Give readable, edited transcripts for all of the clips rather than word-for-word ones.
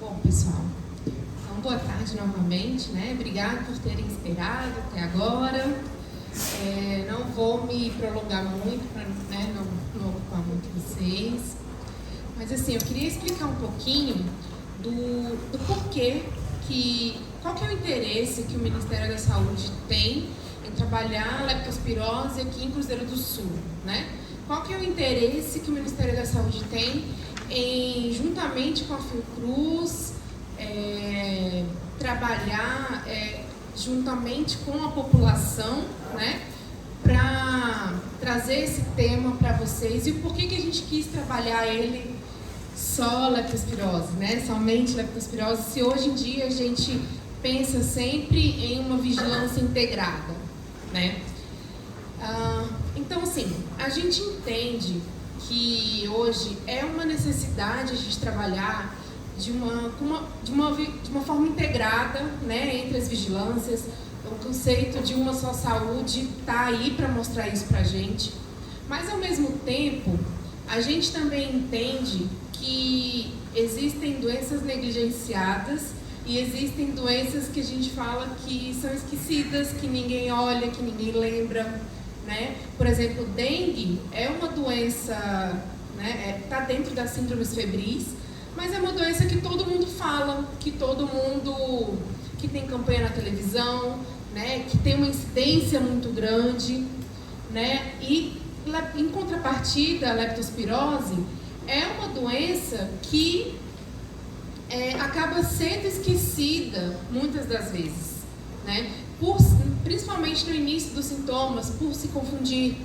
Bom, pessoal, então boa tarde novamente, né? Obrigada por terem esperado até agora. Não vou me prolongar muito para não ocupar muito vocês. Mas assim, eu queria explicar um pouquinho do porquê qual que é o interesse que o Ministério da Saúde tem em trabalhar a leptospirose aqui em Cruzeiro do Sul, né? Qual que é o interesse que o Ministério da Saúde tem em, juntamente com a Fiocruz, trabalhar juntamente com a população, né, para trazer esse tema para vocês e o porquê que a gente quis trabalhar ele só leptospirose, né, somente leptospirose, se hoje em dia a gente pensa sempre em uma vigilância integrada, né? Então, assim, a gente entende que hoje é uma necessidade a gente trabalhar de uma forma integrada, né, entre as vigilâncias. O conceito de uma só saúde está aí para mostrar isso para a gente. Mas, ao mesmo tempo, a gente também entende que existem doenças negligenciadas e existem doenças que a gente fala que são esquecidas, que ninguém olha, que ninguém lembra, né? Por exemplo, dengue é uma doença, né, tá dentro das síndromes febris, mas é uma doença que todo mundo fala, que todo mundo, que tem campanha na televisão, né, que tem uma incidência muito grande, né? E em contrapartida, a leptospirose é uma doença que acaba sendo esquecida muitas das vezes, né? Principalmente no início dos sintomas, por se confundir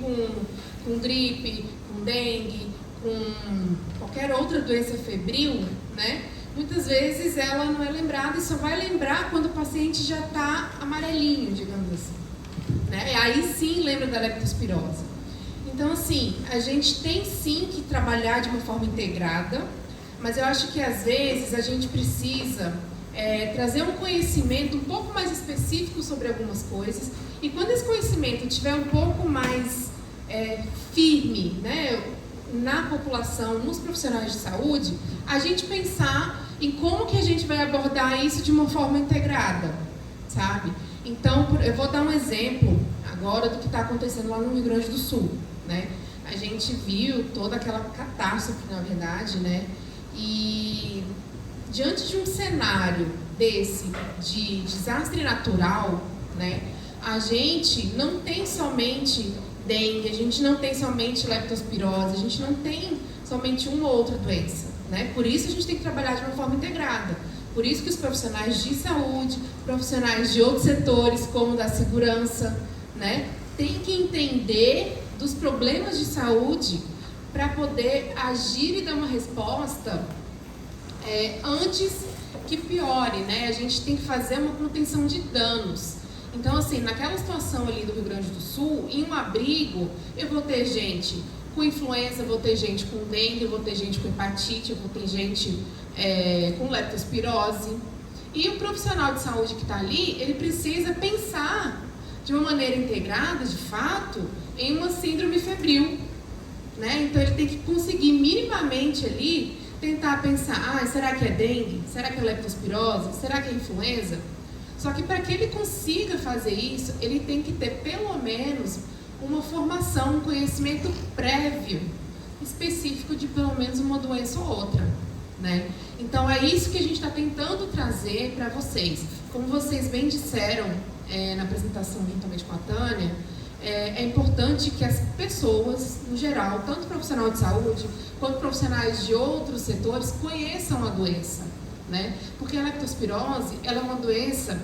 com gripe, com dengue, com qualquer outra doença febril, né? Muitas vezes ela não é lembrada e só vai lembrar quando o paciente já está amarelinho, digamos assim, né? E aí sim lembra da leptospirose. Então, assim, a gente tem sim que trabalhar de uma forma integrada, mas eu acho que às vezes a gente precisa trazer um conhecimento um pouco mais específico sobre algumas coisas, e quando esse conhecimento estiver um pouco mais firme, né, na população, nos profissionais de saúde, a gente pensar em como que a gente vai abordar isso de uma forma integrada, sabe? Então, eu vou dar um exemplo agora do que está acontecendo lá no Rio Grande do Sul, né? A gente viu toda aquela catástrofe, na verdade, né? E diante de um cenário desse, de desastre natural, né, a gente não tem somente dengue, a gente não tem somente leptospirose, a gente não tem somente uma ou outra doença, né? Por isso a gente tem que trabalhar de uma forma integrada. Por isso que os profissionais de saúde, profissionais de outros setores, como da segurança, né, têm que entender dos problemas de saúde para poder agir e dar uma resposta antes que piore, né? A gente tem que fazer uma contenção de danos. Então, assim, naquela situação ali do Rio Grande do Sul, em um abrigo, eu vou ter gente com influenza, eu vou ter gente com dengue, eu vou ter gente com hepatite, eu vou ter gente com leptospirose. E o profissional de saúde que está ali, ele precisa pensar de uma maneira integrada, de fato, em uma síndrome febril, né? Então, ele tem que conseguir minimamente ali tentar pensar, será que é dengue? Será que é leptospirose? Será que é influenza? Só que para que ele consiga fazer isso, ele tem que ter pelo menos uma formação, um conhecimento prévio, específico de pelo menos uma doença ou outra, né? Então é isso que a gente está tentando trazer para vocês. Como vocês bem disseram na apresentação juntamente com a Tânia, é importante que as pessoas, no geral, tanto profissional de saúde quanto profissionais de outros setores, conheçam a doença, né? Porque a leptospirose, ela é uma doença,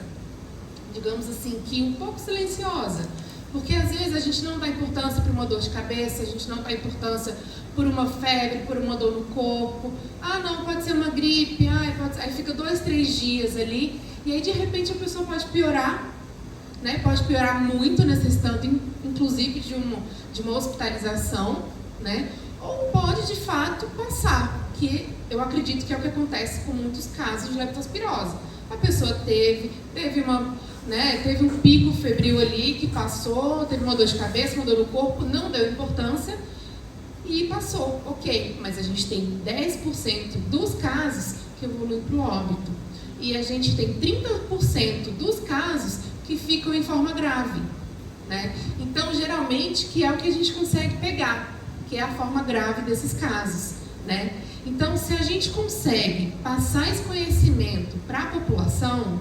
digamos assim, que um pouco silenciosa, porque às vezes a gente não dá importância para uma dor de cabeça, a gente não dá importância por uma febre, por uma dor no corpo. Não, pode ser uma gripe, aí fica 2, 3 dias ali, e aí de repente a pessoa pode piorar, né? Pode piorar muito, necessitando inclusive de uma hospitalização, né? Ou pode de fato passar, que eu acredito que é o que acontece com muitos casos de leptospirose. A pessoa teve um pico febril ali que passou, teve uma dor de cabeça, uma dor no corpo, não deu importância e passou, ok. Mas a gente tem 10% dos casos que evolui para o óbito. E a gente tem 30% dos casos que ficam em forma grave, né? Então, geralmente, que é o que a gente consegue pegar, que é a forma grave desses casos, né? Então, se a gente consegue passar esse conhecimento para a população,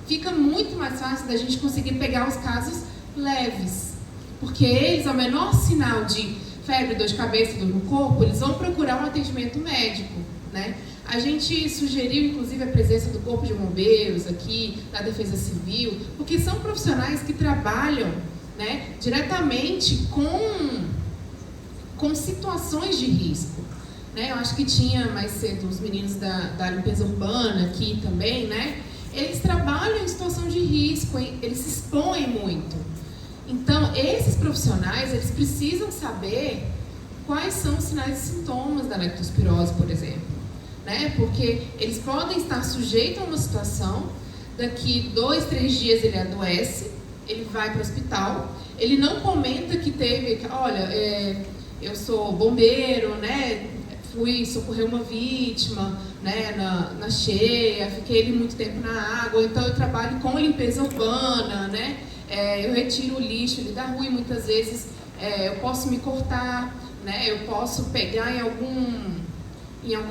fica muito mais fácil da gente conseguir pegar os casos leves. Porque eles, ao menor sinal de febre, dor de cabeça, dor no corpo, eles vão procurar um atendimento médico, né? A gente sugeriu, inclusive, a presença do Corpo de Bombeiros aqui, da Defesa Civil, porque são profissionais que trabalham, né, diretamente com situações de risco. Né? Eu acho que tinha mais cedo os meninos da limpeza urbana aqui também, né? Eles trabalham em situação de risco, eles se expõem muito. Então, esses profissionais, eles precisam saber quais são os sinais e sintomas da leptospirose, por exemplo. Né? Porque eles podem estar sujeitos a uma situação, daqui 2, 3 dias ele adoece, ele vai para o hospital, ele não comenta que teve, olha, eu sou bombeiro, né? Fui socorrer uma vítima, né, na cheia, fiquei ali muito tempo na água, então eu trabalho com limpeza urbana, né? Eu retiro o lixo ali da rua e muitas vezes eu posso me cortar, né? Eu posso pegar em algum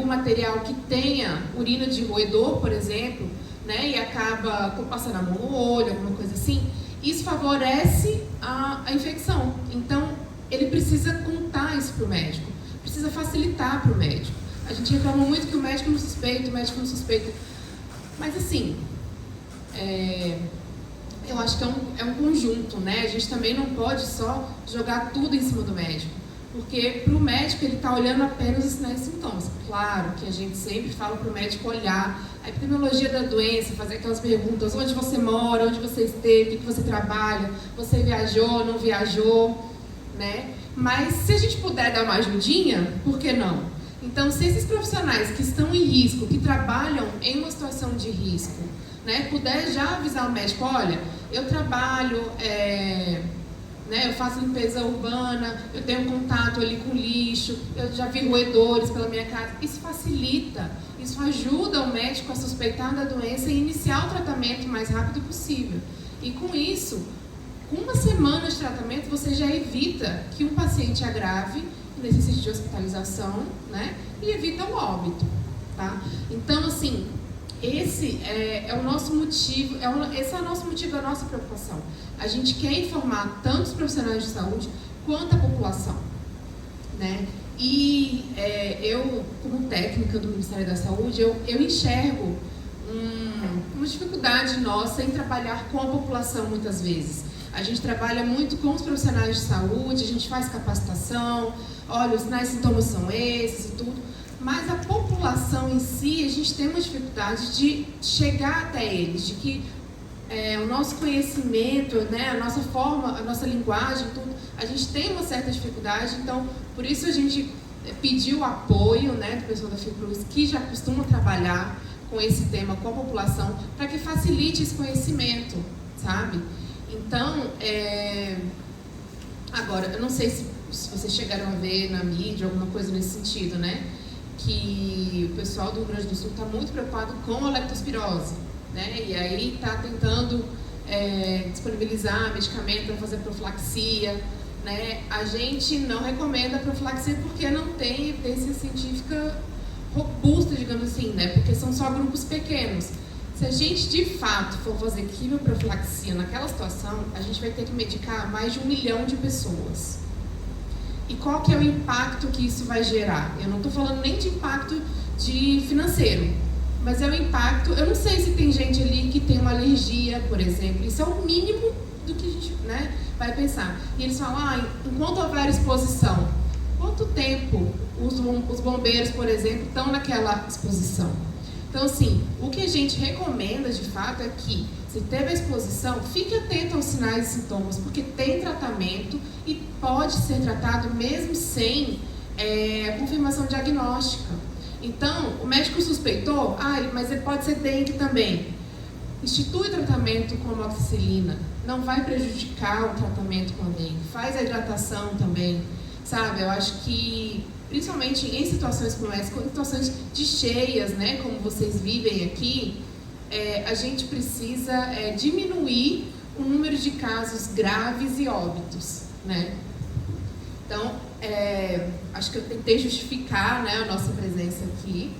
material que tenha urina de roedor, por exemplo, né? E acaba passando a mão no olho, alguma coisa assim. Isso favorece a infecção. Então, ele precisa contar isso para o médico. Precisa facilitar para o médico. A gente reclama muito que o médico não suspeita, Mas assim, eu acho que é um conjunto, né? A gente também não pode só jogar tudo em cima do médico. Porque para o médico ele está olhando apenas os sinais e sintomas. Claro que a gente sempre fala para o médico olhar a epidemiologia da doença, fazer aquelas perguntas, onde você mora, onde você esteve, o que você trabalha, você viajou, não viajou, né? Mas se a gente puder dar uma ajudinha, por que não? Então, se esses profissionais que estão em risco, que trabalham em uma situação de risco, né, puder já avisar o médico, olha, eu trabalho, né, eu faço limpeza urbana, eu tenho contato ali com lixo, eu já vi roedores pela minha casa, isso facilita, isso ajuda o médico a suspeitar da doença e iniciar o tratamento o mais rápido possível. E com isso, com uma semana de tratamento, você já evita que um paciente agrave, necessite de hospitalização, né? E evita o óbito, tá? Então, assim, esse é o nosso motivo, esse é o nosso motivo, a nossa preocupação. A gente quer informar tanto os profissionais de saúde quanto a população, né? E eu, como técnica do Ministério da Saúde, eu enxergo uma dificuldade nossa em trabalhar com a população muitas vezes. A gente trabalha muito com os profissionais de saúde, a gente faz capacitação, olha, os sinais e sintomas são esses e tudo, mas a população em si, a gente tem uma dificuldade de chegar até eles, de que o nosso conhecimento, né, a nossa forma, a nossa linguagem, tudo, a gente tem uma certa dificuldade, então, por isso a gente pediu o apoio, né, do pessoal da Fiocruz, que já costuma trabalhar com esse tema com a população, para que facilite esse conhecimento, sabe? Então, agora, eu não sei se vocês chegaram a ver na mídia alguma coisa nesse sentido, né? Que o pessoal do Rio Grande do Sul está muito preocupado com a leptospirose, né? E aí está tentando disponibilizar medicamento para fazer profilaxia, né? A gente não recomenda a profilaxia porque não tem evidência científica robusta, digamos assim, né? Porque são só grupos pequenos. Se a gente, de fato, for fazer quimioprofilaxia naquela situação, a gente vai ter que medicar mais de 1 milhão de pessoas. E qual que é o impacto que isso vai gerar? Eu não estou falando nem de impacto financeiro, mas é o impacto... Eu não sei se tem gente ali que tem uma alergia, por exemplo. Isso é o mínimo do que a gente, né, vai pensar. E eles falam, enquanto houver exposição, quanto tempo os bombeiros, por exemplo, estão naquela exposição? Então, assim, o que a gente recomenda, de fato, é que, se teve a exposição, fique atento aos sinais e sintomas, porque tem tratamento e pode ser tratado mesmo sem confirmação diagnóstica. Então, o médico suspeitou, mas ele pode ser dengue também. Institui tratamento com amoxicilina, não vai prejudicar o tratamento com a dengue. Faz a hidratação também, sabe? Eu acho que principalmente em situações como essa, em situações de cheias, né, como vocês vivem aqui, a gente precisa diminuir o número de casos graves e óbitos, né? Então, acho que eu tentei justificar, né, a nossa presença aqui.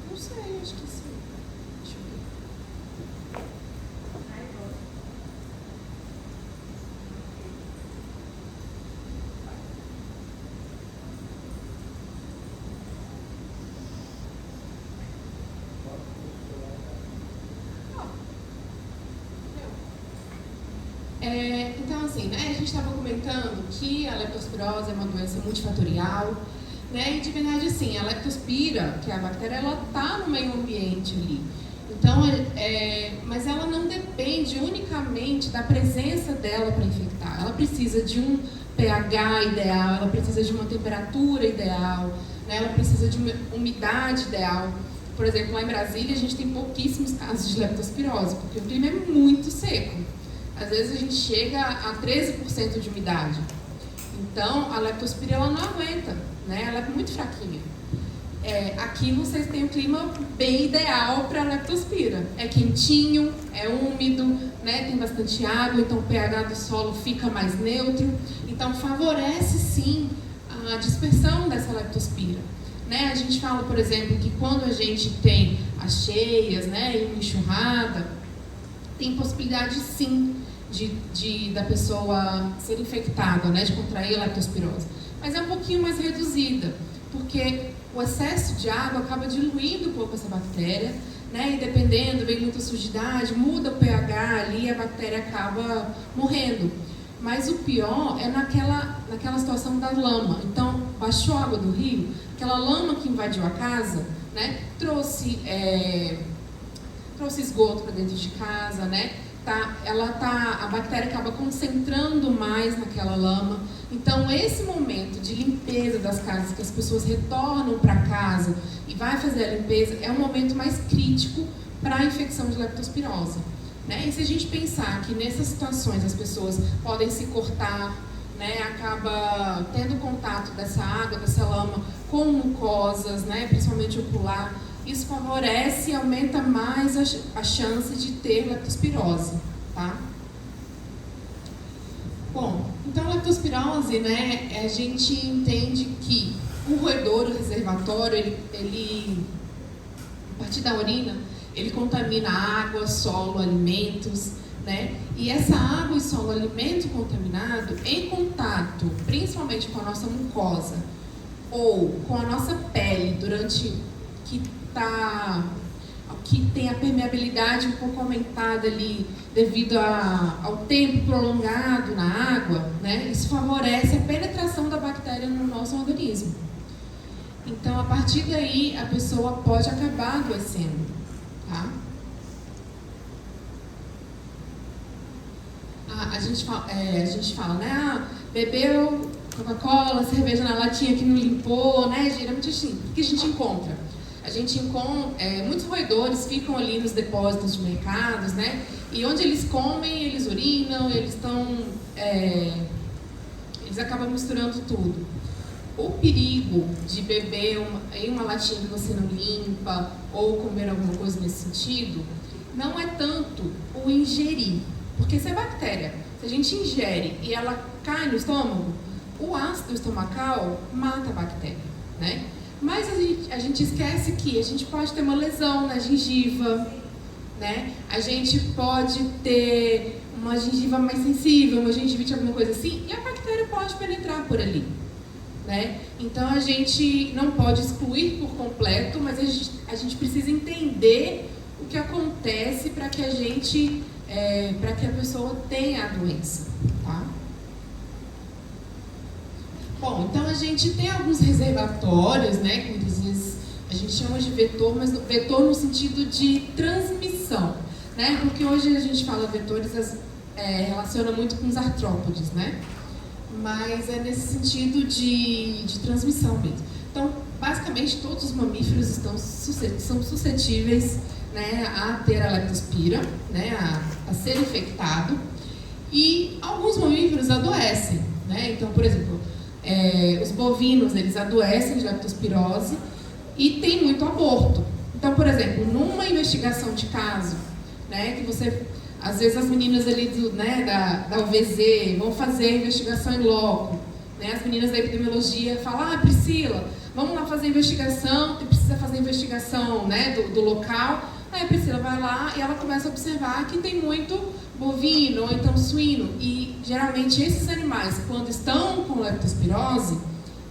Não sei, acho que sim. Deixa eu ver. Então, assim, né, a gente estava comentando que a leptospirose é uma doença multifatorial, né, e de verdade, assim, a leptospira, que é a bactéria, ela está no meio ambiente ali. Então, mas ela não depende unicamente da presença dela para infectar. Ela precisa de um pH ideal, ela precisa de uma temperatura ideal, né, ela precisa de uma umidade ideal. Por exemplo, lá em Brasília, a gente tem pouquíssimos casos de leptospirose, porque o clima é muito seco. Às vezes a gente chega a 13% de umidade. Então, a leptospira ela não aguenta, né? Ela é muito fraquinha. Aqui vocês têm o clima bem ideal para a leptospira. É quentinho, é úmido, né? Tem bastante água, então o pH do solo fica mais neutro. Então, favorece sim a dispersão dessa leptospira. Né? A gente fala, por exemplo, que quando a gente tem as cheias, né, e uma enxurrada, tem possibilidade sim da pessoa ser infectada, né, de contrair a leptospirose. Mas é um pouquinho mais reduzida, porque o excesso de água acaba diluindo um pouco essa bactéria, né, e dependendo, vem muita sujidade, muda o pH ali, a bactéria acaba morrendo. Mas o pior é naquela situação da lama. Então, baixou a água do rio, aquela lama que invadiu a casa, né, trouxe esgoto para dentro de casa, né? A bactéria acaba concentrando mais naquela lama. Então, esse momento de limpeza das casas, que as pessoas retornam para casa e vai fazer a limpeza, é um momento mais crítico para a infecção de leptospirose. Né? E se a gente pensar que nessas situações as pessoas podem se cortar, né? Acaba tendo contato dessa água, dessa lama com mucosas, né? Principalmente ocular, isso favorece e aumenta mais a chance de ter leptospirose, tá? Bom, então a leptospirose, né, a gente entende que o roedor, o reservatório, ele a partir da urina, ele contamina água, solo, alimentos, né? E essa água e solo, alimento contaminado, em contato, principalmente com a nossa mucosa ou com a nossa pele, que tem a permeabilidade um pouco aumentada ali devido ao tempo prolongado na água, né? Isso favorece a penetração da bactéria no nosso organismo. Então, a partir daí, a pessoa pode acabar adoecendo, tá? A gente fala, né? Bebeu Coca-Cola, cerveja na latinha que não limpou, né? Geralmente assim, o que a gente encontra? A gente encontra, muitos roedores ficam ali nos depósitos de mercados, né? E onde eles comem, eles urinam, eles acabam misturando tudo. O perigo de beber em uma latinha que você não limpa ou comer alguma coisa nesse sentido, não é tanto o ingerir. Porque se é bactéria, se a gente ingere e ela cai no estômago, o ácido estomacal mata a bactéria, né? Mas a gente esquece que a gente pode ter uma lesão na gengiva, né? A gente pode ter uma gengiva mais sensível, uma gengivite, alguma coisa assim, e a bactéria pode penetrar por ali, né? Então a gente não pode excluir por completo, mas a gente precisa entender o que acontece para que para que a pessoa tenha a doença, tá? Bom, então a gente tem alguns reservatórios, né, que muitas vezes a gente chama de vetor, mas vetor no sentido de transmissão, né, porque hoje a gente fala vetores, relaciona muito com os artrópodes, né, mas é nesse sentido de transmissão mesmo. Então, basicamente, todos os mamíferos são suscetíveis, né, a ter a leptospira, né, a ser infectado, e alguns mamíferos adoecem, né? Então, por exemplo, os bovinos, eles adoecem de leptospirose e tem muito aborto. Então, por exemplo, numa investigação de caso, né, que você, às vezes as meninas ali da UVZ vão fazer a investigação em loco, né, as meninas da epidemiologia falam, Priscila, vamos lá fazer a investigação, precisa fazer a investigação, né, do local. Aí a Priscila vai lá e ela começa a observar que tem muito bovino ou então suíno, e geralmente esses animais, quando estão com leptospirose,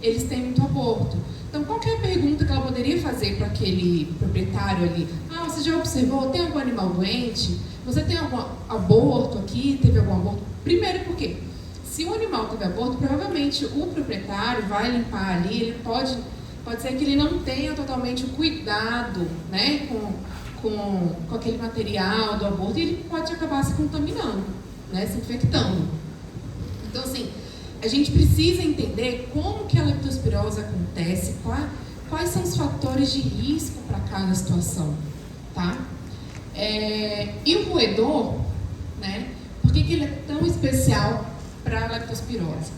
eles têm muito aborto. Então, qual que é a pergunta que ela poderia fazer para aquele proprietário ali? Você já observou? Tem algum animal doente? Você tem algum aborto aqui? Teve algum aborto? Primeiro, por quê? Se o animal teve aborto, provavelmente o proprietário vai limpar ali, ele pode ser que ele não tenha totalmente o cuidado, né, com aquele material do aborto, e ele pode acabar se contaminando, né, se infectando. Então, assim, a gente precisa entender como que a leptospirose acontece, quais são os fatores de risco para cada situação, tá? E o roedor, né, por que ele é tão especial para a leptospirose?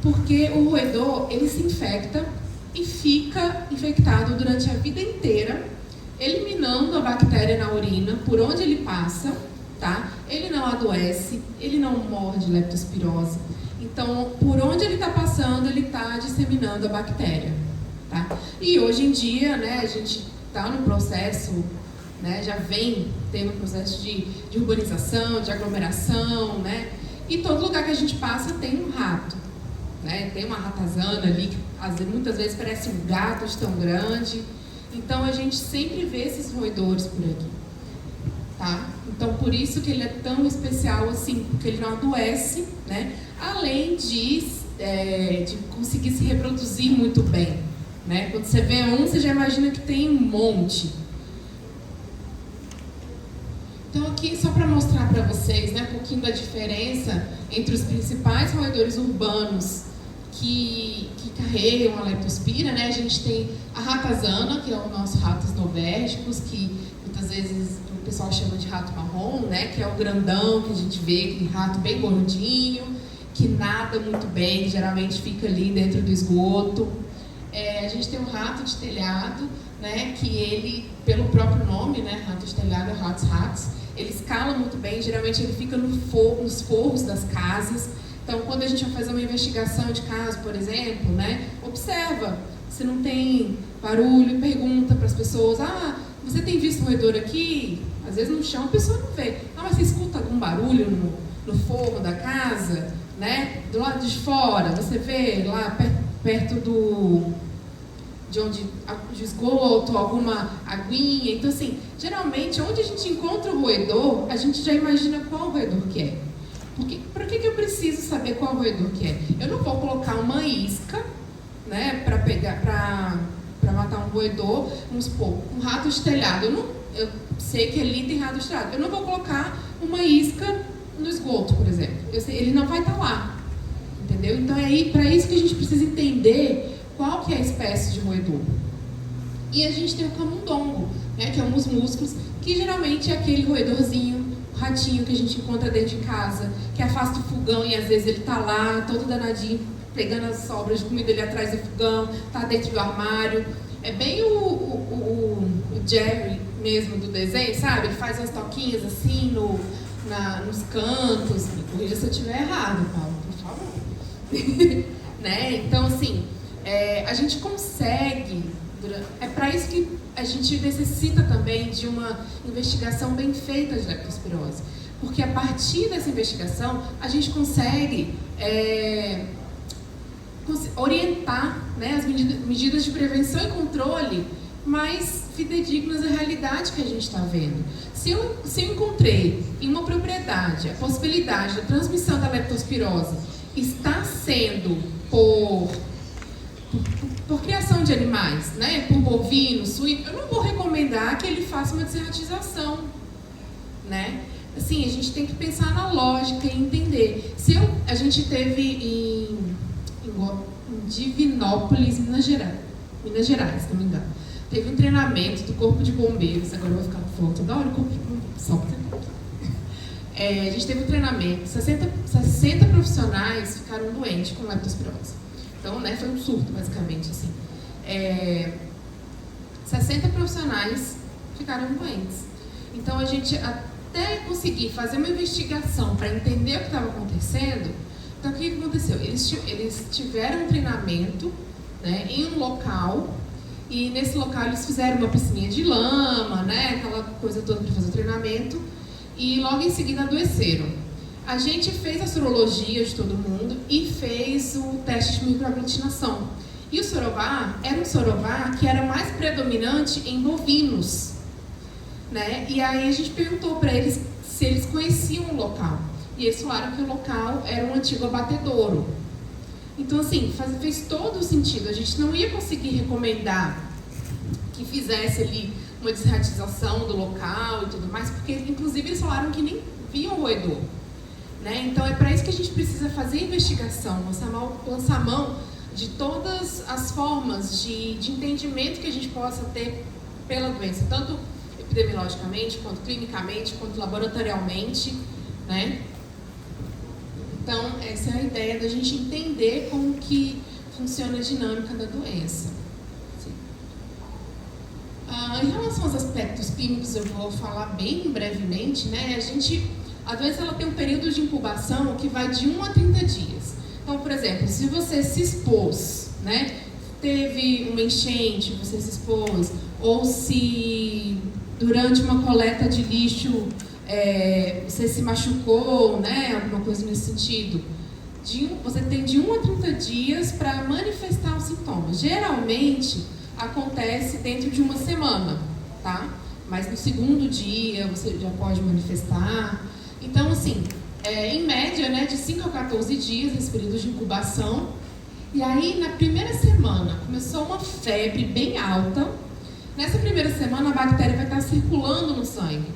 Porque o roedor, ele se infecta e fica infectado durante a vida inteira, eliminando a bactéria na urina por onde ele passa, tá? Ele não adoece, ele não morre de leptospirose. Então, por onde ele está passando, ele está disseminando a bactéria, tá? E hoje em dia, né, a gente está no processo, né, já vem tendo um processo de urbanização, de aglomeração, né? E todo lugar que a gente passa tem um rato, né? Tem uma ratazana ali, que muitas vezes parece um gato de tão grande. Então, a gente sempre vê esses roedores por aqui, tá? Então, por isso que ele é tão especial assim, porque ele não adoece, né? Além de conseguir se reproduzir muito bem, né? Quando você vê você já imagina que tem um monte. Então, aqui, só para mostrar para vocês, né, um pouquinho da diferença entre os principais roedores urbanos que carregam a leptospira, né? A gente tem a ratazana, que é o nosso ratos novérticos, que muitas vezes o pessoal chama de rato marrom, né? Que é o grandão que a gente vê, aquele rato bem gordinho, que nada muito bem, que geralmente fica ali dentro do esgoto. A gente tem o rato de telhado, né? Que ele, pelo próprio nome, né? Rato de telhado, ratos, ele escala muito bem, geralmente ele fica nos forros das casas. Então, quando a gente vai fazer uma investigação de caso, por exemplo, né, observa se não tem barulho, pergunta para as pessoas, você tem visto um roedor aqui? Às vezes no chão a pessoa não vê. Mas você escuta algum barulho no forro da casa, né? Do lado de fora, você vê lá perto de esgoto, alguma aguinha. Então, assim, geralmente, onde a gente encontra o roedor, a gente já imagina qual roedor que é. Por que eu preciso saber qual roedor que é? Eu não vou colocar uma isca, né, para matar um roedor, vamos supor, um rato de telhado. Eu sei que ali tem rato de telhado. Eu não vou colocar uma isca no esgoto, por exemplo. Ele não vai estar lá, entendeu? Então é aí para isso que a gente precisa entender qual que é a espécie de roedor. E a gente tem o camundongo, né, que é um dos músculos, que geralmente é aquele roedorzinho, ratinho que a gente encontra dentro de casa, que afasta o fogão e às vezes ele tá lá, todo danadinho, pegando as sobras de comida ali atrás do fogão, tá dentro do armário. É bem o Jerry mesmo do desenho, sabe? Ele faz umas toquinhas assim nos cantos. Me corrija se eu estiver errado, Paulo, por favor. Né? Então, assim, a gente consegue... É para isso que a gente necessita também de uma investigação bem feita de leptospirose. Porque a partir dessa investigação, a gente consegue orientar, né, as medidas de prevenção e controle mais fidedignas da realidade que a gente está vendo. Se eu encontrei em uma propriedade a possibilidade da transmissão da leptospirose está sendo por criação de animais, né? Por bovino, suíno, eu não vou recomendar que ele faça uma desserratização, né? assim, a gente tem que pensar na lógica e entender. A gente teve em Divinópolis, Minas Gerais, se não me engano. Teve um treinamento do Corpo de Bombeiros, agora eu vou ficar falando toda hora o Corpo de Bombeiros, só pra a gente teve um treinamento, 60 profissionais ficaram doentes com leptospirose. Então, né, foi um surto, basicamente, assim. 60 profissionais ficaram doentes. Então, a gente, até conseguir fazer uma investigação para entender o que estava acontecendo, então, o que aconteceu? Eles tiveram um treinamento, né, em um local, e nesse local eles fizeram uma piscininha de lama, né, aquela coisa toda para fazer o treinamento, e logo em seguida adoeceram. A gente fez a sorologia de todo mundo e fez o teste de microaglutinação. E o sorobá era um sorobá que era mais predominante em bovinos, né? E aí a gente perguntou para eles se eles conheciam o local. E eles falaram que o local era um antigo abatedouro. Então, assim, fez todo o sentido. A gente não ia conseguir recomendar que fizesse ali uma desratização do local e tudo mais, porque, inclusive, eles falaram que nem viam o roedor. Né? Então, é para isso que a gente precisa fazer investigação, lançar mão de todas as formas de entendimento que a gente possa ter pela doença, tanto epidemiologicamente, quanto clinicamente, quanto laboratorialmente, né? Então, essa é a ideia da gente entender como que funciona a dinâmica da doença. Em relação aos aspectos clínicos, eu vou falar bem brevemente, né? A doença ela tem um período de incubação que vai de 1 a 30 dias. Então, por exemplo, se você se expôs, né? Teve uma enchente, você se expôs, ou se durante uma coleta de lixo você se machucou, né? Alguma coisa nesse sentido. Você tem de 1 a 30 dias para manifestar os sintomas. Geralmente, acontece dentro de uma semana, tá? Mas no segundo dia você já pode manifestar. Então, assim, em média, né, de 5 a 14 dias esse período de incubação. E aí, na primeira semana, começou uma febre bem alta. Nessa primeira semana, a bactéria vai estar circulando no sangue.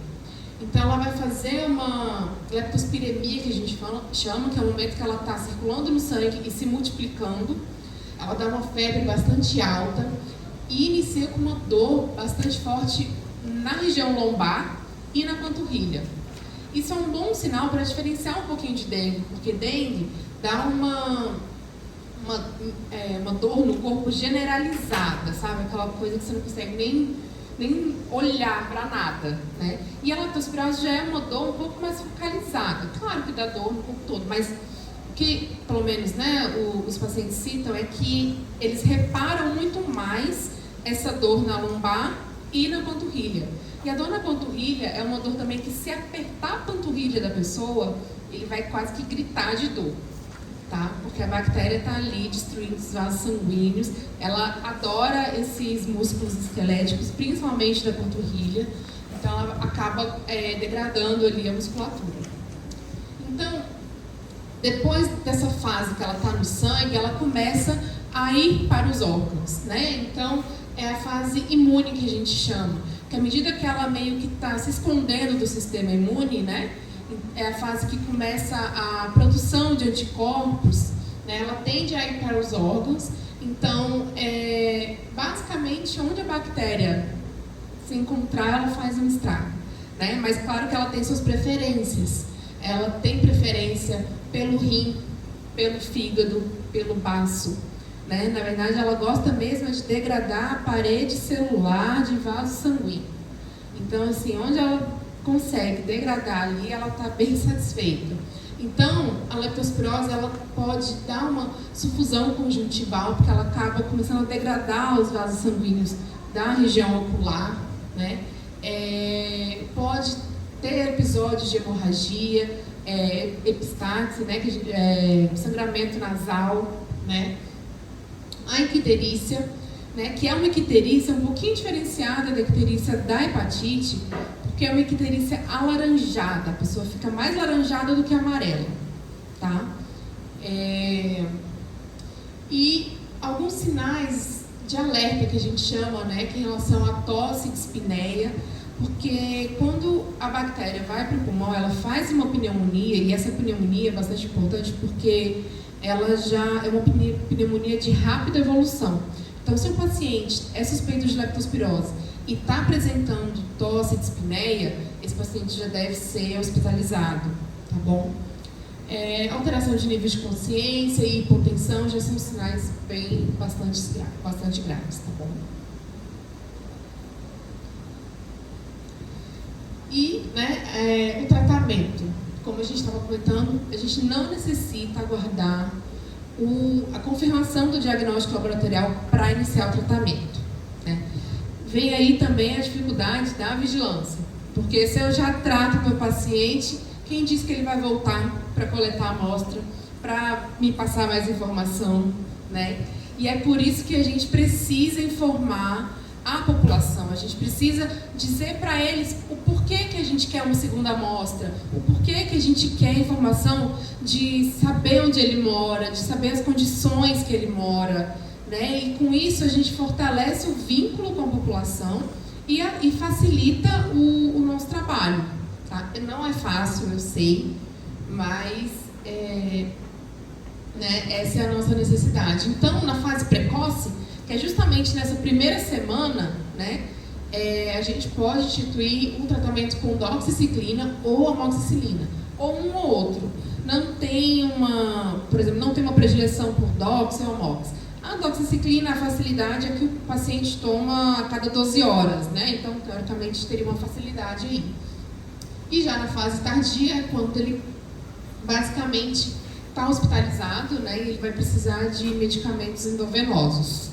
Então, ela vai fazer uma leptospiremia, que a gente chama, que é o momento que ela está circulando no sangue e se multiplicando. Ela dá uma febre bastante alta e inicia com uma dor bastante forte na região lombar e na panturrilha. Isso é um bom sinal para diferenciar um pouquinho de dengue, porque dengue dá uma dor no corpo generalizada, sabe? Aquela coisa que você não consegue nem olhar para nada, né? E a leptospirose já é uma dor um pouco mais focalizada. Claro que dá dor no corpo todo, mas o que, pelo menos, né, os pacientes citam é que eles reparam muito mais essa dor na lombar e na panturrilha. E a dor na panturrilha é uma dor também que, se apertar a panturrilha da pessoa, ele vai quase que gritar de dor, tá? Porque a bactéria está ali destruindo os vasos sanguíneos. Ela adora esses músculos esqueléticos, principalmente da panturrilha. Então, ela acaba degradando ali a musculatura. Então, depois dessa fase que ela está no sangue, ela começa a ir para os órgãos, né? Então, é a fase imune que a gente chama. Que à medida que ela meio que está se escondendo do sistema imune, né? É a fase que começa a produção de anticorpos, né? Ela tende a ir para os órgãos. Então, basicamente, onde a bactéria se encontrar, ela faz um estrago, né? Mas claro que ela tem suas preferências. Ela tem preferência pelo rim, pelo fígado, pelo baço, né? Na verdade, ela gosta mesmo de degradar a parede celular de vaso sanguíneo. Então, assim, onde ela consegue degradar ali, ela está bem satisfeita. Então, a leptospirose, ela pode dar uma sufusão conjuntival, porque ela acaba começando a degradar os vasos sanguíneos da região ocular, né? Pode ter episódios de hemorragia, epistaxe, né? Sangramento nasal, né? A icterícia, né? Que é uma icterícia um pouquinho diferenciada da icterícia da hepatite, porque é uma icterícia alaranjada, a pessoa fica mais laranjada do que amarela, tá? E alguns sinais de alerta que a gente chama, né, que em relação à tosse e dispneia, Porque quando a bactéria vai para o pulmão, ela faz uma pneumonia, e essa pneumonia é bastante importante porque ela já é uma pneumonia de rápida evolução. Então, se o paciente é suspeito de leptospirose e está apresentando tosse e dispneia, esse paciente já deve ser hospitalizado, tá bom? Alteração de nível de consciência e hipotensão já são sinais bastante graves, tá bom? E o tratamento, como a gente estava comentando, a gente não necessita aguardar a confirmação do diagnóstico laboratorial para iniciar o tratamento, né? Vem aí também a dificuldade da vigilância, porque se eu já trato o meu paciente, quem diz que ele vai voltar para coletar a amostra, para me passar mais informação, né? E é por isso que a gente precisa informar a população, a gente precisa dizer para eles o porquê que a gente quer uma segunda amostra, o porquê que a gente quer informação de saber onde ele mora, de saber as condições que ele mora, né? E com isso a gente fortalece o vínculo com a população e facilita o nosso trabalho, tá? Não é fácil, eu sei, mas essa é a nossa necessidade. Então, na fase precoce, que é justamente nessa primeira semana, né, a gente pode instituir um tratamento com doxiciclina ou amoxicilina, ou um ou outro. Não tem por exemplo, não tem uma predileção por dox ou amox. A doxiciclina, a facilidade é que o paciente toma a cada 12 horas, né? Então, teoricamente, teria uma facilidade aí. E já na fase tardia, quando ele basicamente está hospitalizado, né, e ele vai precisar de medicamentos endovenosos.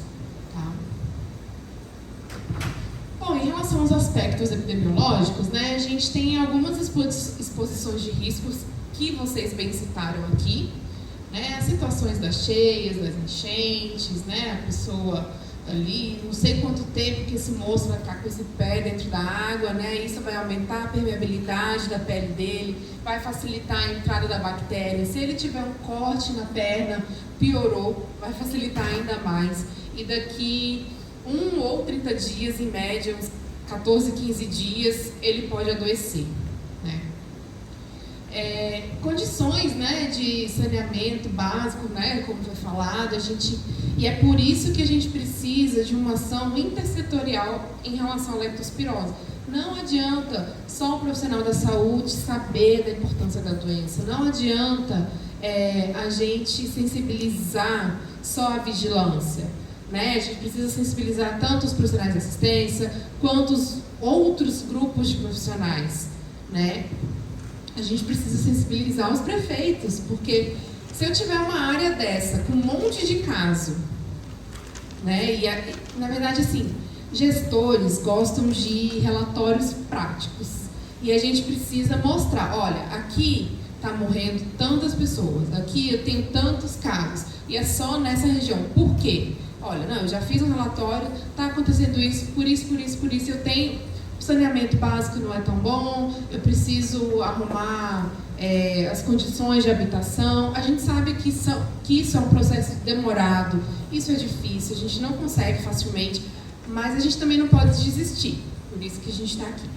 Bom, em relação aos aspectos epidemiológicos, né, a gente tem algumas exposições de riscos que vocês bem citaram aqui, né, as situações das cheias, das enchentes, né, a pessoa ali, não sei quanto tempo que esse moço vai ficar com esse pé dentro da água, né, isso vai aumentar a permeabilidade da pele dele, vai facilitar a entrada da bactéria. Se ele tiver um corte na perna, piorou, vai facilitar ainda mais. E daqui 1 ou 30 dias, em média, uns 14, 15 dias, ele pode adoecer, né? Condições, né, de saneamento básico, né, como foi falado, e é por isso que a gente precisa de uma ação intersetorial em relação à leptospirose. Não adianta só o profissional da saúde saber da importância da doença, não adianta a gente sensibilizar só a vigilância, né? A gente precisa sensibilizar tanto os profissionais de assistência quanto os outros grupos de profissionais, né? A gente precisa sensibilizar os prefeitos, porque se eu tiver uma área dessa com um monte de caso, né? E na verdade, assim, gestores gostam de relatórios práticos e a gente precisa mostrar, olha, aqui está morrendo tantas pessoas, aqui eu tenho tantos casos e é só nessa região. Por quê? Olha, não, eu já fiz um relatório, está acontecendo isso, por isso, eu tenho saneamento básico não é tão bom, eu preciso arrumar as condições de habitação. A gente sabe que isso é um processo demorado, isso é difícil, a gente não consegue facilmente, mas a gente também não pode desistir, por isso que a gente está aqui.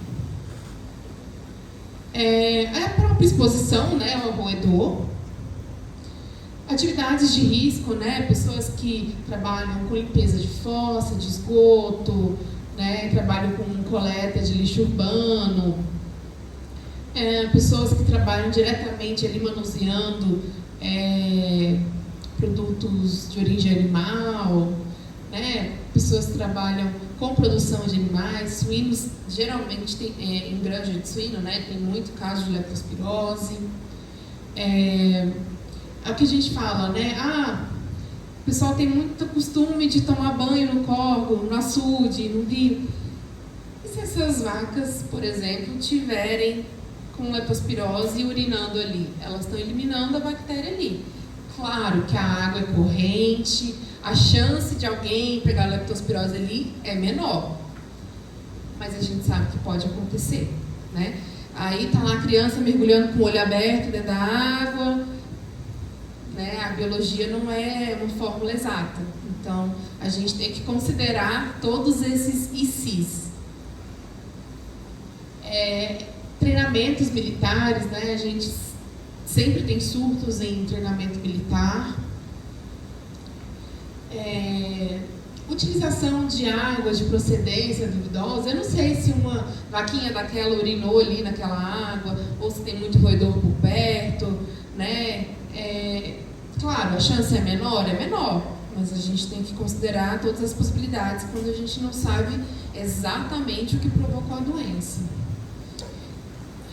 A própria exposição, né, ao roedor. Atividades de risco, né, pessoas que trabalham com limpeza de fossa, de esgoto, né, trabalham com coleta de lixo urbano, pessoas que trabalham diretamente ali manuseando produtos de origem animal, né, pessoas que trabalham com produção de animais, suínos, geralmente em granja de suíno, né, tem muito caso de leptospirose. É o que a gente fala, né? O pessoal tem muito costume de tomar banho no córrego, no açude, no rio. E se essas vacas, por exemplo, tiverem com leptospirose e urinando ali? Elas estão eliminando a bactéria ali. Claro que a água é corrente, a chance de alguém pegar leptospirose ali é menor. Mas a gente sabe que pode acontecer, né? Aí tá lá a criança mergulhando com o olho aberto dentro da água, né? A biologia não é uma fórmula exata. Então, a gente tem que considerar todos esses ICs. Treinamentos militares, né? A gente sempre tem surtos em treinamento militar. Utilização de água de procedência duvidosa. Eu não sei se uma vaquinha daquela urinou ali naquela água, ou se tem muito roedor por perto, né? Claro, a chance é menor, mas a gente tem que considerar todas as possibilidades quando a gente não sabe exatamente o que provocou a doença.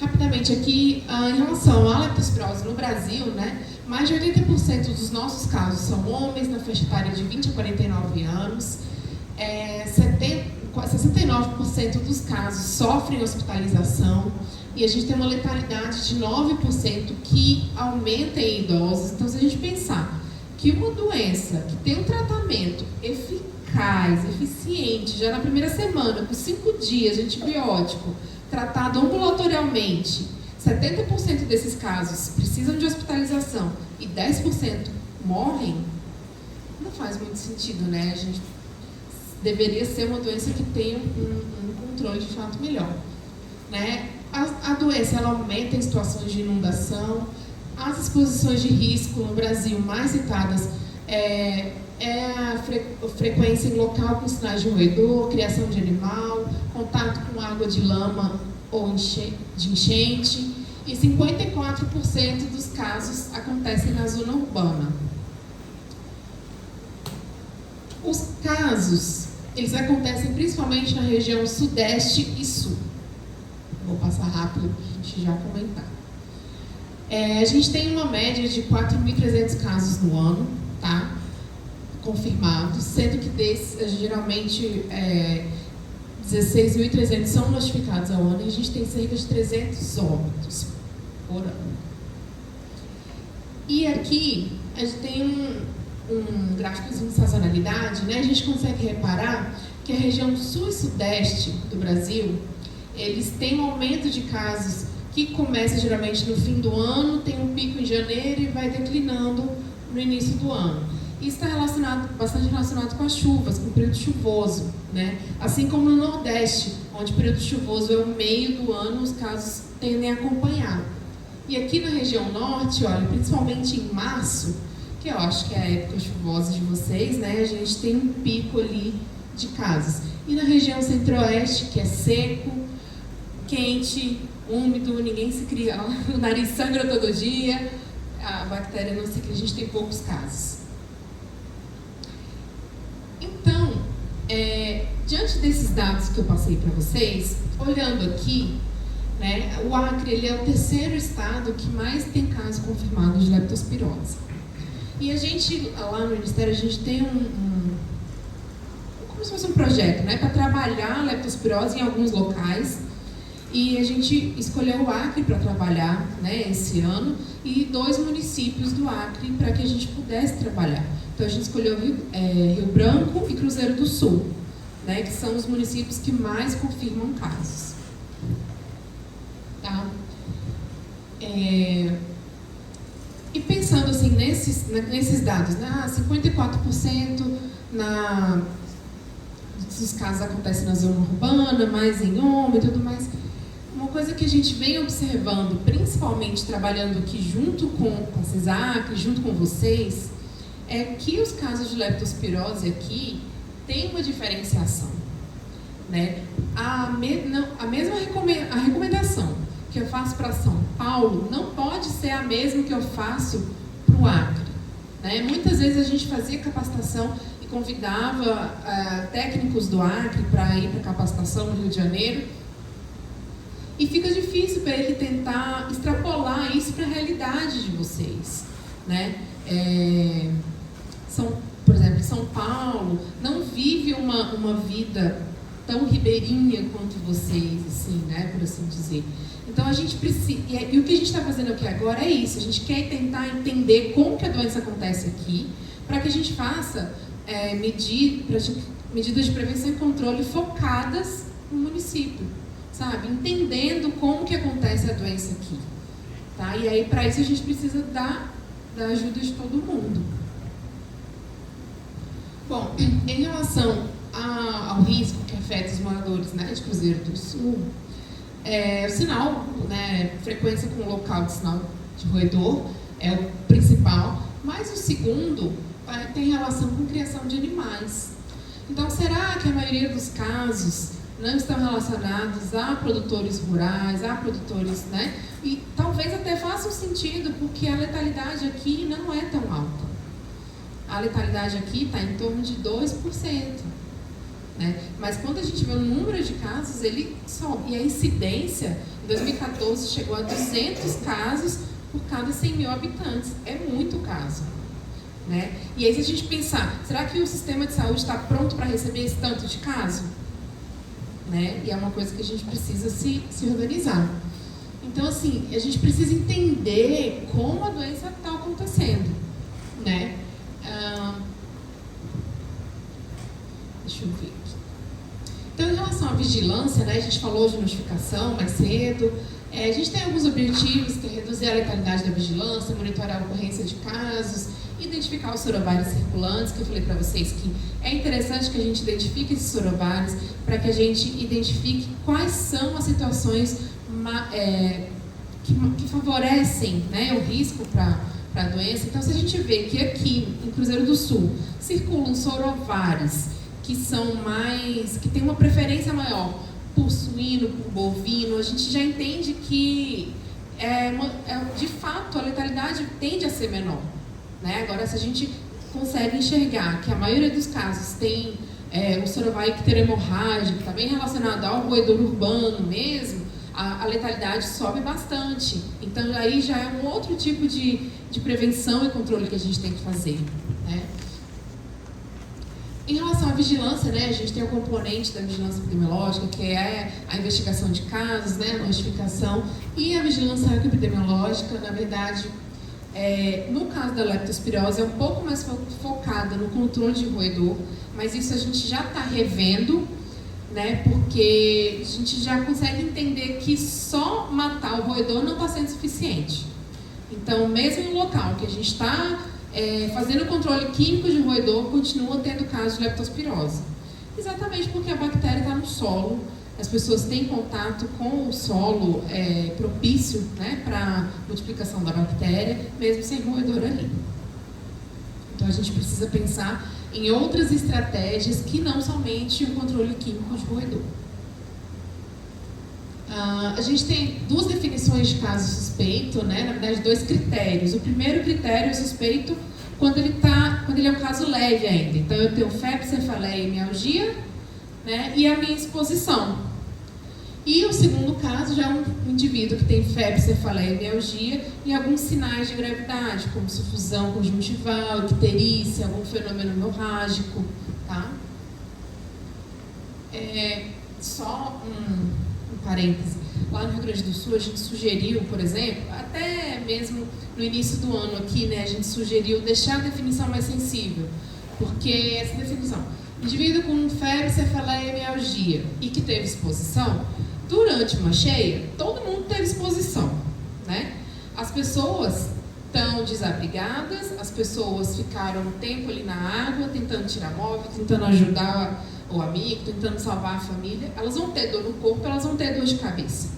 Rapidamente aqui, em relação à leptospirose no Brasil, né, mais de 80% dos nossos casos são homens na faixa etária de 20 a 49 anos, 69% dos casos sofrem hospitalização e a gente tem uma letalidade de 9% que aumenta em idosos. Então, se a gente pensar que uma doença que tem um tratamento eficaz, eficiente, já na primeira semana, por 5 dias de antibiótico, tratado ambulatorialmente, 70% desses casos precisam de hospitalização e 10% morrem, não faz muito sentido, né? A gente deveria ser uma doença que tenha um controle de fato melhor, né? A doença ela aumenta em situações de inundação. As exposições de risco no Brasil mais citadas a frequência em local com sinais de roedor, criação de animal, contato com água de lama ou de enchente, e 54% dos casos acontecem na zona urbana. Os casos, eles acontecem principalmente na região sudeste e sul. Vou passar rápido para a gente já comentar. A gente tem uma média de 4.300 casos no ano, tá? Confirmados, sendo que desses, geralmente, 16.300 são notificados ao ano e a gente tem cerca de 300 óbitos por ano. E aqui, a gente tem um gráficozinho de sazonalidade, né? A gente consegue reparar que a região sul e sudeste do Brasil, eles têm um aumento de casos que começa geralmente no fim do ano, tem um pico em janeiro e vai declinando no início do ano. Isso está bastante relacionado com as chuvas, com o período chuvoso, né? Assim como no Nordeste, onde o período chuvoso é o meio do ano, os casos tendem a acompanhar. E aqui na região norte, olha, principalmente em março, que eu acho que é a época chuvosa de vocês, né? A gente tem um pico ali de casos. E na região centro-oeste, que é seco, quente, úmido, ninguém se cria, o nariz sangra todo dia, a bactéria não se cria, a gente tem poucos casos. Então, diante desses dados que eu passei para vocês, olhando aqui, né, o Acre ele é o terceiro estado que mais tem casos confirmados de leptospirose. E a gente, lá no Ministério, a gente tem como se fosse um projeto, né, para trabalhar a leptospirose em alguns locais. E a gente escolheu o Acre para trabalhar, né, esse ano, e 2 municípios do Acre para que a gente pudesse trabalhar. Então a gente escolheu Rio Branco e Cruzeiro do Sul, né, que são os municípios que mais confirmam casos. Tá? E pensando assim, nesses dados, né, 54% dos casos acontecem na zona urbana, mais em homem e tudo mais. Uma coisa que a gente vem observando, principalmente trabalhando aqui junto com a CESAC, junto com vocês, é que os casos de leptospirose aqui têm uma diferenciação, né? A mesma recomendação que eu faço para São Paulo não pode ser a mesma que eu faço para o Acre, né? Muitas vezes a gente fazia capacitação e convidava técnicos do Acre para ir para capacitação no Rio de Janeiro, e fica difícil para ele tentar extrapolar isso para a realidade de vocês, né? Por exemplo, São Paulo não vive uma vida tão ribeirinha quanto vocês, assim, né? Por assim dizer. Então a gente precisa, e o que a gente está fazendo aqui agora é isso. A gente quer tentar entender como que a doença acontece aqui, para que a gente faça medidas de prevenção e controle focadas no município. Sabe? Entendendo como que acontece a doença aqui. Tá? E aí, para isso, a gente precisa da ajuda de todo mundo. Bom, em relação ao risco que afeta os moradores, né, de Cruzeiro do Sul, O sinal, né, frequência com local de sinal de roedor é o principal, mas o segundo tem relação com criação de animais. Então, será que a maioria dos casos não estão relacionados a produtores rurais, a produtores, né? E talvez até faça um sentido, porque a letalidade aqui não é tão alta. A letalidade aqui está em torno de 2%. Né? Mas quando a gente vê o número de casos, ele sobe. E a incidência, em 2014, chegou a 200 casos por cada 100 mil habitantes. É muito caso. Né? E aí, se a gente pensar, será que o sistema de saúde está pronto para receber esse tanto de caso? Né? E é uma coisa que a gente precisa se organizar. Então, assim, a gente precisa entender como a doença está acontecendo. Né? Deixa eu ver aqui. Então, em relação à vigilância, né, a gente falou de notificação mais cedo. A gente tem alguns objetivos, que é reduzir a letalidade da vigilância, monitorar a ocorrência de casos, identificar os sorobares circulantes, que eu falei para vocês que é interessante que a gente identifique esses sorobares para que a gente identifique quais são as situações que favorecem, né, o risco para a doença. Então, se a gente vê que aqui, em Cruzeiro do Sul, circulam sorobares que tem uma preferência maior por suíno, por bovino, a gente já entende que de fato a letalidade tende a ser menor. Né? Agora, se a gente consegue enxergar que a maioria dos casos tem o sorovar icterohemorrágico, que está bem relacionado ao roedor urbano mesmo, a letalidade sobe bastante. Então, aí já é um outro tipo de prevenção e controle que a gente tem que fazer. Né? Em relação à vigilância, né, a gente tem o componente da vigilância epidemiológica, que é a investigação de casos, né, a notificação, e a vigilância epidemiológica, na verdade, no caso da leptospirose, é um pouco mais focada no controle de roedor, mas isso a gente já está revendo, né, porque a gente já consegue entender que só matar o roedor não está sendo suficiente. Então, mesmo em um local que a gente está fazendo controle químico de roedor, continua tendo casos de leptospirose. Exatamente porque a bactéria está no solo, as pessoas têm contato com o solo propício, né, para a multiplicação da bactéria, mesmo sem roedor ali. Então, a gente precisa pensar em outras estratégias que não somente o controle químico de roedor. A gente tem duas definições de caso suspeito, né? Na verdade, 2 critérios. O primeiro critério é suspeito quando ele é um caso leve ainda. Então, eu tenho febre, cefaleia e mialgia, né? E a minha exposição. E o segundo caso já é um indivíduo que tem febre, cefaleia e mialgia e alguns sinais de gravidade, como sufusão conjuntival, icterícia, algum fenômeno hemorrágico, tá? Só um parêntese. Lá no Rio Grande do Sul, a gente sugeriu, por exemplo, até mesmo no início do ano aqui, né, a gente sugeriu deixar a definição mais sensível, porque essa definição, indivíduo com febre, cefaleia e mialgia e que teve exposição, durante uma cheia, todo mundo teve exposição, né? As pessoas estão desabrigadas, as pessoas ficaram um tempo ali na água, tentando tirar móvel, tentando ajudar o amigo, tentando salvar a família, elas vão ter dor no corpo, elas vão ter dor de cabeça.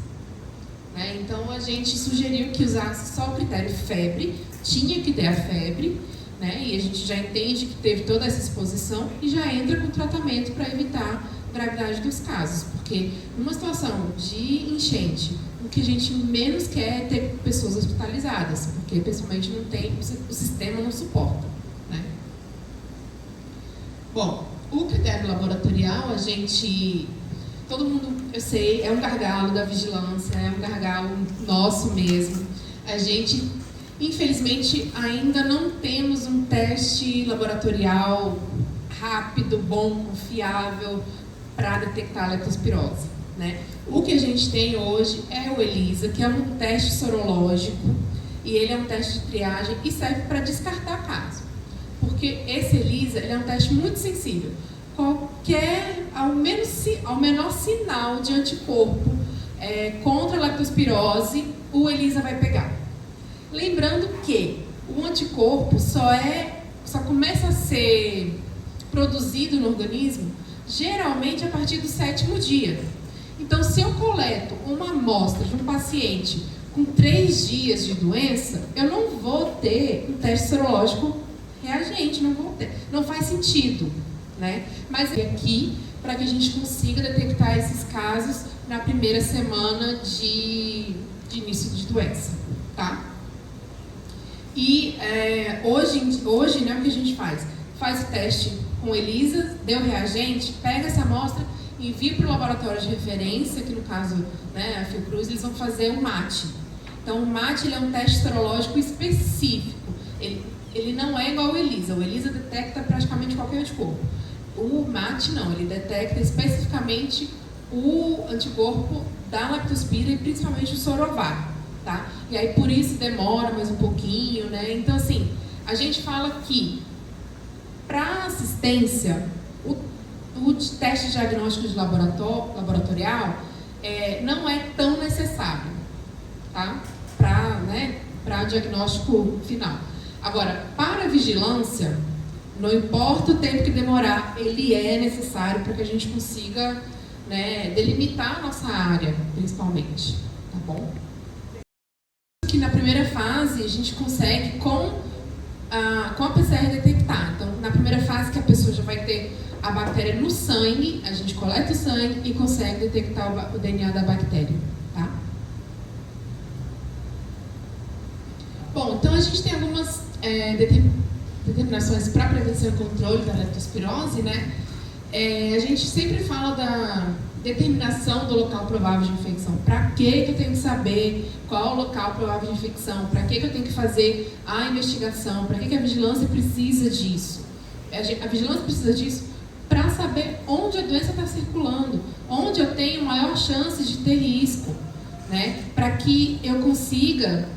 Né? Então, a gente sugeriu que usasse só o critério febre, tinha que ter a febre, né? E a gente já entende que teve toda essa exposição e já entra com tratamento para evitar a gravidade dos casos, porque numa situação de enchente, o que a gente menos quer é ter pessoas hospitalizadas, porque pessoalmente não tem, o sistema não suporta. Né? Bom, o critério laboratorial, todo mundo, eu sei, é um gargalo da vigilância, é um gargalo nosso mesmo. A gente, infelizmente, ainda não temos um teste laboratorial rápido, bom, confiável para detectar a leptospirose. Né? O que a gente tem hoje é o ELISA, que é um teste sorológico, e ele é um teste de triagem e serve para descartar caso. Porque esse ELISA é um teste muito sensível. Ao menor sinal de anticorpo contra a leptospirose, o ELISA vai pegar. Lembrando que o anticorpo só começa a ser produzido no organismo geralmente a partir do 7º dia. Então, se eu coleto uma amostra de um paciente com 3 dias de doença, eu não vou ter um teste serológico reagente, não vou ter. Não faz sentido, né? Mas aqui, para que a gente consiga detectar esses casos na primeira semana de início de doença, tá? E hoje, né, o que a gente faz? Faz o teste com ELISA, deu reagente, pega essa amostra, envia para o laboratório de referência, que no caso, né, a Fiocruz, eles vão fazer um MAT. Então, o MAT ele é um teste serológico específico. Ele não é igual ao ELISA. O ELISA detecta praticamente qualquer anticorpo. O MAT não, ele detecta especificamente o anticorpo da leptospira e principalmente o sorovar, tá? E aí por isso demora mais um pouquinho, né? Então assim, a gente fala que para assistência, o teste diagnóstico de laboratorial não é tão necessário, tá? Para diagnóstico final. Agora, para a vigilância, não importa o tempo que demorar, ele é necessário para que a gente consiga, né, delimitar a nossa área, principalmente, tá bom? Que na primeira fase a gente consegue com a PCR detectar. Então, na primeira fase que a pessoa já vai ter a bactéria no sangue, a gente coleta o sangue e consegue detectar o DNA da bactéria, tá? Bom, então a gente tem algumas determinações para prevenção e controle da leptospirose, né? A gente sempre fala da determinação do local provável de infecção. Para que eu tenho que saber qual é o local provável de infecção? Para que eu tenho que fazer a investigação? Para que a vigilância precisa disso? A vigilância precisa disso para saber onde a doença está circulando, onde eu tenho maior chance de ter risco, né? Para que eu consiga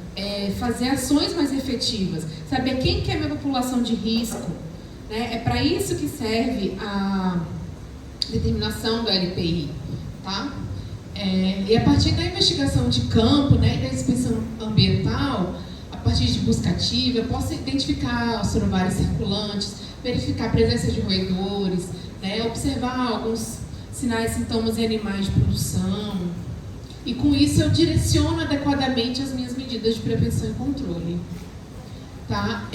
fazer ações mais efetivas, saber quem que é a minha população de risco, né? É para isso que serve a determinação do LPI, tá? E a partir da investigação de campo, né, da inspeção ambiental, a partir de busca ativa, eu posso identificar os sorovários circulantes, verificar a presença de roedores, né, observar alguns sinais e sintomas em animais de produção. E com isso eu direciono adequadamente as minhas medidas de prevenção e controle. Tá?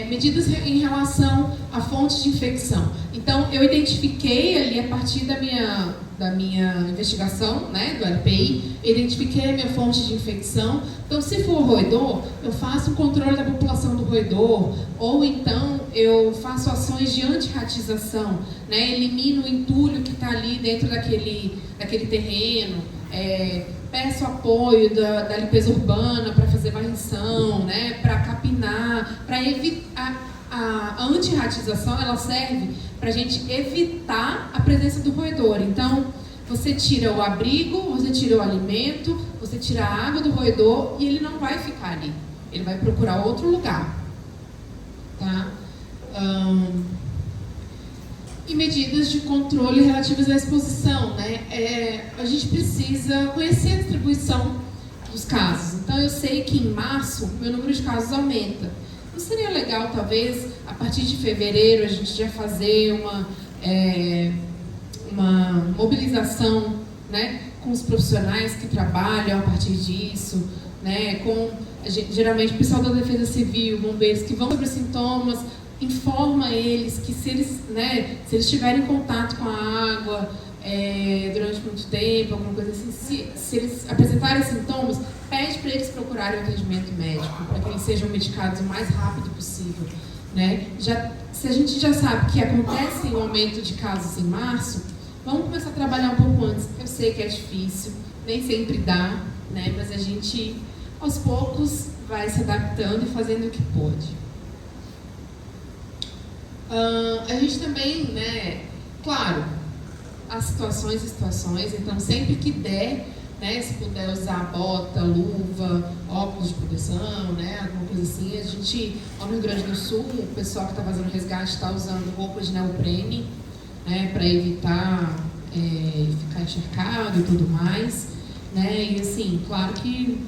Medidas em relação à fonte de infecção. Então, eu identifiquei ali, a partir da minha investigação, né, do LPI, eu identifiquei a minha fonte de infecção. Então, se for roedor, eu faço o controle da população do roedor, ou então eu faço ações de antirratização, né, elimino o entulho que está ali dentro daquele terreno, peço apoio da limpeza urbana para fazer varrição, né, para capinar, para evitar. A antirratização, ela serve para a gente evitar a presença do roedor. Então, você tira o abrigo, você tira o alimento, você tira a água do roedor e ele não vai ficar ali. Ele vai procurar outro lugar. Tá? E medidas de controle relativas à exposição, né? A gente precisa conhecer a distribuição dos casos. Então, eu sei que em março, meu número de casos aumenta. Não seria legal, talvez, a partir de fevereiro, a gente já fazer uma mobilização, né, com os profissionais que trabalham a partir disso, né, geralmente o pessoal da Defesa Civil, bombeiros, que vão sobre os sintomas, informa eles que se eles tiverem contato com a água durante muito tempo, alguma coisa assim, se eles apresentarem sintomas, pede para eles procurarem um atendimento médico, para que eles sejam medicados o mais rápido possível, né? Se a gente já sabe que acontece um aumento de casos em março, vamos começar a trabalhar um pouco antes. Eu sei que é difícil, nem sempre dá, né? Mas a gente, aos poucos, vai se adaptando e fazendo o que pode. A gente também, né, claro, as situações, então sempre que der, né, se puder usar bota, luva, óculos de proteção, né, alguma coisa assim, a gente, lá no Rio Grande do Sul, o pessoal que está fazendo resgate está usando roupas de neoprene, né, para evitar ficar encharcado e tudo mais, né, e assim, claro que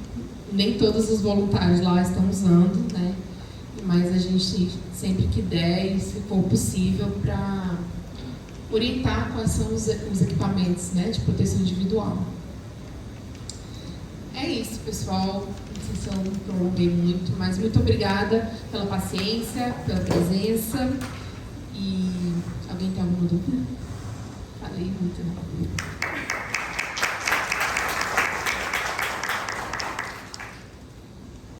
nem todos os voluntários lá estão usando, né, mas a gente sempre que der e se for possível orientar quais são os equipamentos, né, de proteção individual. É isso, pessoal. Não sei se eu me prolonguei muito, mas muito obrigada pela paciência, pela presença. E alguém tem alguma dúvida? Falei muito, né?